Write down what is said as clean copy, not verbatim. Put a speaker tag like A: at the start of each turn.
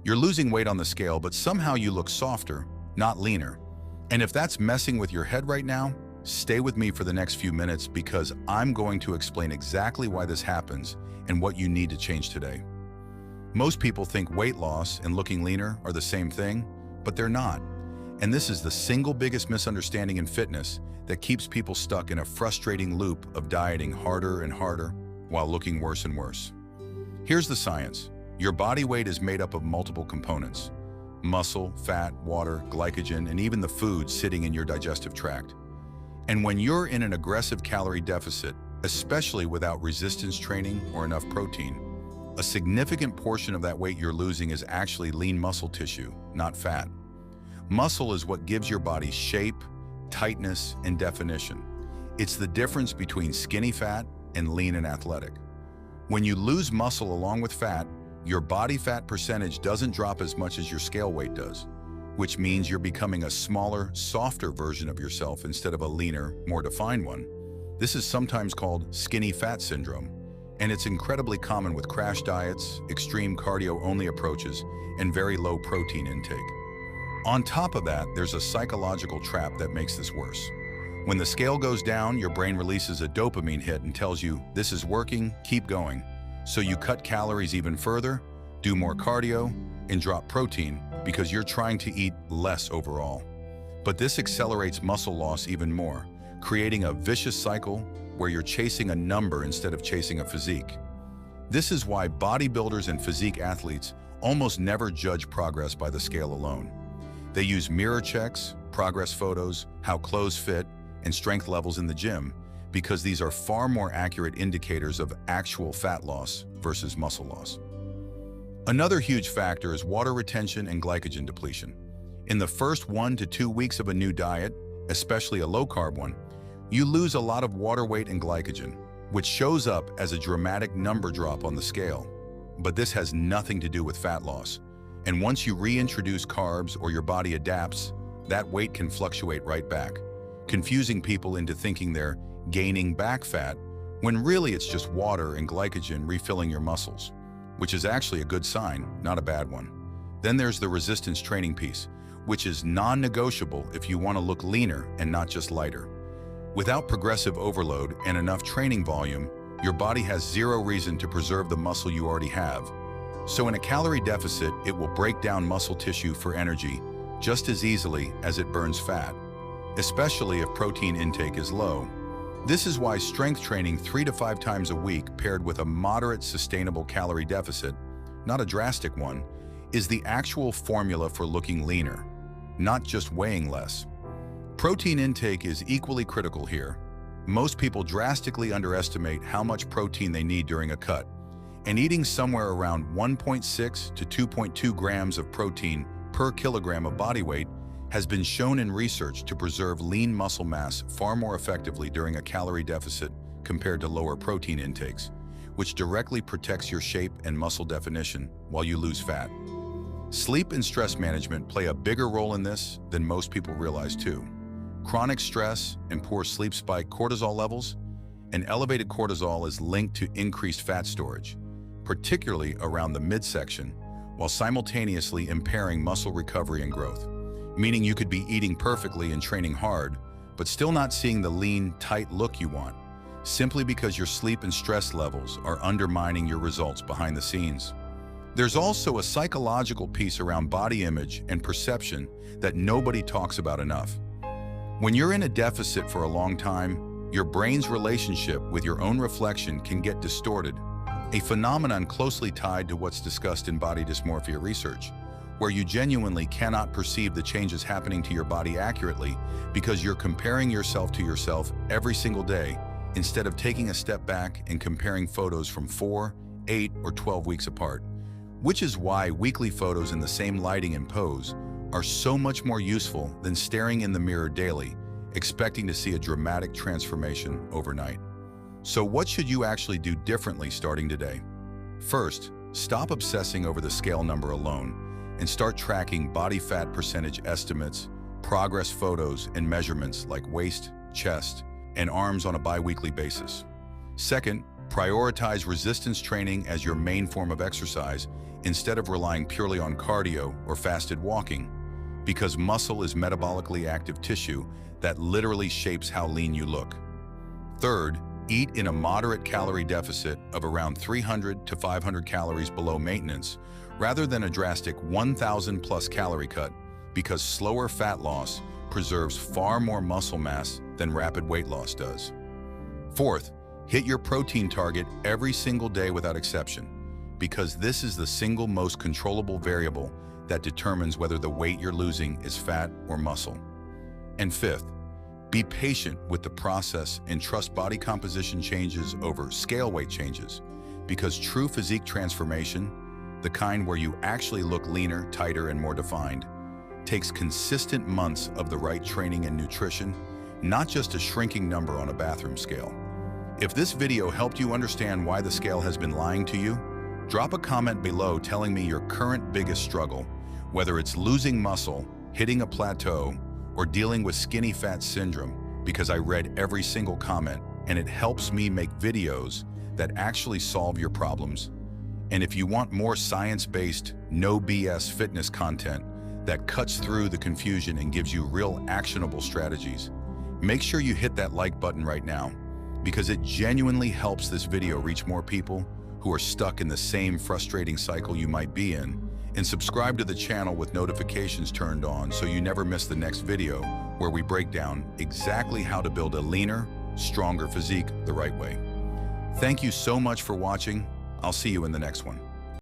A: You're losing weight on the scale, but somehow you look softer, not leaner. And if that's messing with your head right now, stay with me for the next few minutes because I'm going to explain exactly why this happens and what you need to change today. Most people think weight loss and looking leaner are the same thing, but they're not. And this is the single biggest misunderstanding in fitness that keeps people stuck in a frustrating loop of dieting harder and harder while looking worse and worse. Here's the science. Your body weight is made up of multiple components: muscle, fat, water, glycogen, and even the food sitting in your digestive tract. And when you're in an aggressive calorie deficit, especially without resistance training or enough protein, a significant portion of that weight you're losing is actually lean muscle tissue, not fat. Muscle is what gives your body shape, tightness, and definition. It's the difference between skinny fat and lean and athletic. When you lose muscle along with fat, your body fat percentage doesn't drop as much as your scale weight does, which means you're becoming a smaller, softer version of yourself instead of a leaner, more defined one. This is sometimes called skinny fat syndrome, and it's incredibly common with crash diets, extreme cardio-only approaches, and very low protein intake. On top of that, there's a psychological trap that makes this worse. When the scale goes down, your brain releases a dopamine hit and tells you, this is working, keep going. So you cut calories even further, do more cardio, and drop protein because you're trying to eat less overall. But this accelerates muscle loss even more, creating a vicious cycle where you're chasing a number instead of chasing a physique. This is why bodybuilders and physique athletes almost never judge progress by the scale alone. They use mirror checks, progress photos, how clothes fit, and strength levels in the gym because these are far more accurate indicators of actual fat loss versus muscle loss. Another huge factor is water retention and glycogen depletion. In the first 1 to 2 weeks of a new diet, especially a low-carb one, you lose a lot of water weight and glycogen, which shows up as a dramatic number drop on the scale. But this has nothing to do with fat loss. And once you reintroduce carbs or your body adapts, that weight can fluctuate right back, confusing people into thinking they're gaining back fat, when really it's just water and glycogen refilling your muscles, which is actually a good sign, not a bad one. Then there's the resistance training piece, which is non-negotiable if you want to look leaner and not just lighter. Without progressive overload and enough training volume, your body has zero reason to preserve the muscle you already have. So in a calorie deficit, it will break down muscle tissue for energy just as easily as it burns fat, especially if protein intake is low. This is why strength training 3 to 5 times a week paired with a moderate sustainable calorie deficit, not a drastic one, is the actual formula for looking leaner, not just weighing less. Protein intake is equally critical here. Most people drastically underestimate how much protein they need during a cut, and eating somewhere around 1.6 to 2.2 grams of protein per kilogram of body weight has been shown in research to preserve lean muscle mass far more effectively during a calorie deficit compared to lower protein intakes, which directly protects your shape and muscle definition while you lose fat. Sleep and stress management play a bigger role in this than most people realize too. Chronic stress and poor sleep spike cortisol levels, and elevated cortisol is linked to increased fat storage, particularly around the midsection, while simultaneously impairing muscle recovery and growth. Meaning you could be eating perfectly and training hard, but still not seeing the lean, tight look you want, simply because your sleep and stress levels are undermining your results behind the scenes. There's also a psychological piece around body image and perception that nobody talks about enough. When you're in a deficit for a long time, your brain's relationship with your own reflection can get distorted, a phenomenon closely tied to what's discussed in body dysmorphia research, where you genuinely cannot perceive the changes happening to your body accurately because you're comparing yourself to yourself every single day instead of taking a step back and comparing photos from 4, 8, or 12 weeks apart. Which is why weekly photos in the same lighting and pose are so much more useful than staring in the mirror daily, expecting to see a dramatic transformation overnight. So what should you actually do differently starting today? First, stop obsessing over the scale number alone and start tracking body fat percentage estimates, progress photos, and measurements like waist, chest, and arms on a bi-weekly basis. Second, prioritize resistance training as your main form of exercise instead of relying purely on cardio or fasted walking, because muscle is metabolically active tissue that literally shapes how lean you look. Third, eat in a moderate calorie deficit of around 300 to 500 calories below maintenance, rather than a drastic 1,000 plus calorie cut, because slower fat loss preserves far more muscle mass than rapid weight loss does. Fourth, hit your protein target every single day without exception, because this is the single most controllable variable that determines whether the weight you're losing is fat or muscle. And fifth, be patient with the process and trust body composition changes over scale weight changes, because true physique transformation, the kind where you actually look leaner, tighter, and more defined, takes consistent months of the right training and nutrition, not just a shrinking number on a bathroom scale. If this video helped you understand why the scale has been lying to you, drop a comment below telling me your current biggest struggle, whether it's losing muscle, hitting a plateau, or dealing with skinny fat syndrome, because I read every single comment and it helps me make videos that actually solve your problems. And if you want more science-based, no BS fitness content that cuts through the confusion and gives you real actionable strategies, make sure you hit that like button right now, because it genuinely helps this video reach more people who are stuck in the same frustrating cycle you might be in. And subscribe to the channel with notifications turned on so you never miss the next video where we break down exactly how to build a leaner, stronger physique the right way. Thank you so much for watching. I'll see you in the next one.